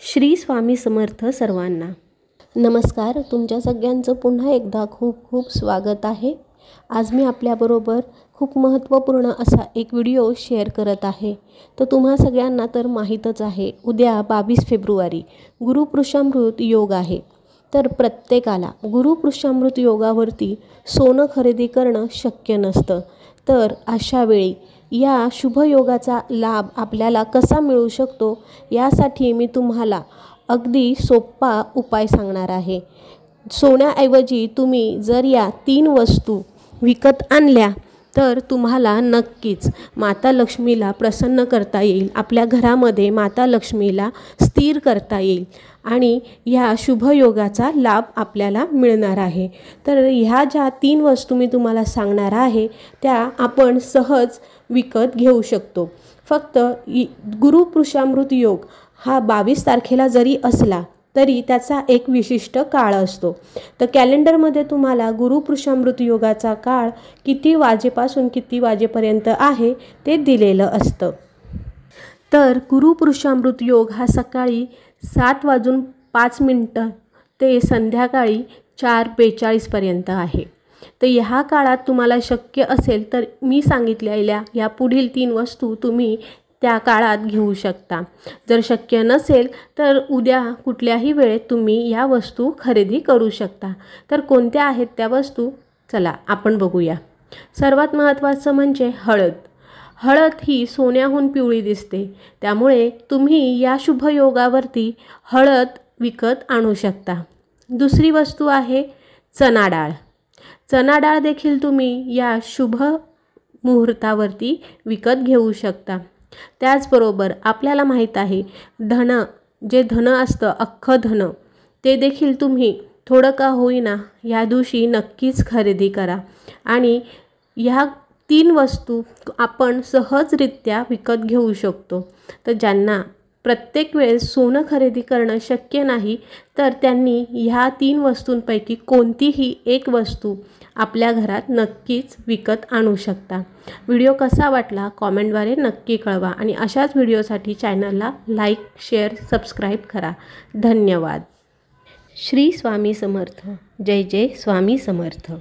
श्री स्वामी समर्थ सर्वांना नमस्कार। तुमच्या सगळ्यांचं पुन्हा एकदा खूप खूप स्वागत आहे। आज मी आपल्याबरोबर खूप महत्त्वपूर्ण असा एक व्हिडिओ शेअर करत आहे। तर तुम्हा सगळ्यांना तर माहीतच आहे, उद्या 22 फेब्रुवारी गुरुपुरुषामृत योग आहे। तर प्रत्येकाला गुरुपुरुषामृत योगावरती सोनं खरेदी करणं शक्य नसतं। तर अशा वेळी या शुभयोगाचा लाभ आपल्याला कसा मिळू शकतो यासाठी मी तुम्हाला अगदी सोपा उपाय सांगणार आहे। सोन्याऐवजी तुम्ही जर या 3 वस्तू विकत आणल्या तर तुम्हाला नक्कीच माता लक्ष्मीला प्रसन्न करता येईल, आपल्या घरामध्ये माता लक्ष्मीला स्थिर करता येईल आणि ह्या शुभयोगाचा लाभ आपल्याला मिळणार आहे। तर ह्या ज्या 3 वस्तू मी तुम्हाला सांगणार आहे त्या आपण सहज विकत घेऊ शकतो। फक्त गुरुपुरुषामृत योग हा 22 तारखेला जरी असला तरी त्याचा एक विशिष्ट काळ असतो। तर कॅलेंडरमध्ये तुम्हाला गुरुपुरुषामृत योगाचा काळ किती वाजेपासून किती वाजेपर्यंत आहे ते दिलेलं असतं। तर गुरुपुरुषामृत योग हा सकाळी 7:05 ते संध्याकाळी 4:42 पर्यंत आहे। तर ह्या काळात तुम्हाला शक्य असेल तर मी सांगितलेल्या या पुढील 3 वस्तू तुम्ही त्या काळात घेऊ शकता। जर शक्य नसेल तर उद्या कुठल्याही वेळेत तुम्ही या वस्तू खरेदी करू शकता। तर कोणत्या आहेत त्या वस्तू चला आपण बघूया। सर्वात महत्त्वाचं म्हणजे हळद। हळद ही सोन्याहून पिवळी दिसते, त्यामुळे तुम्ही या शुभयोगावरती हळद विकत आणू शकता। दुसरी वस्तू आहे चणा डाळ। चणा डाळ देखील तुम्ही या शुभ मुहूर्तावरती विकत घेऊ शकता। त्याचबरोबर आपल्याला माहीत आहे धन असतं, अख्खं धन, ते देखील तुम्ही थोडं का होईना या दिवशी नक्कीच खरेदी करा आणि ह्या 3 वस्तू आपण सहजरित्या विकत घेऊ शकतो। तर ज्यांना प्रत्येक वेळेस सोनं खरेदी करणं शक्य नाही तर त्यांनी ह्या 3 वस्तूंपैकी कोणतीही एक वस्तू आपल्या घरात नक्कीच विकत आणू शकता। व्हिडिओ कसा वाटला कॉमेंटद्वारे नक्की कळवा आणि अशाच व्हिडिओसाठी चॅनलला लाईक, शेअर, सबस्क्राईब करा। धन्यवाद। श्री स्वामी समर्थ। जय जय स्वामी समर्थ।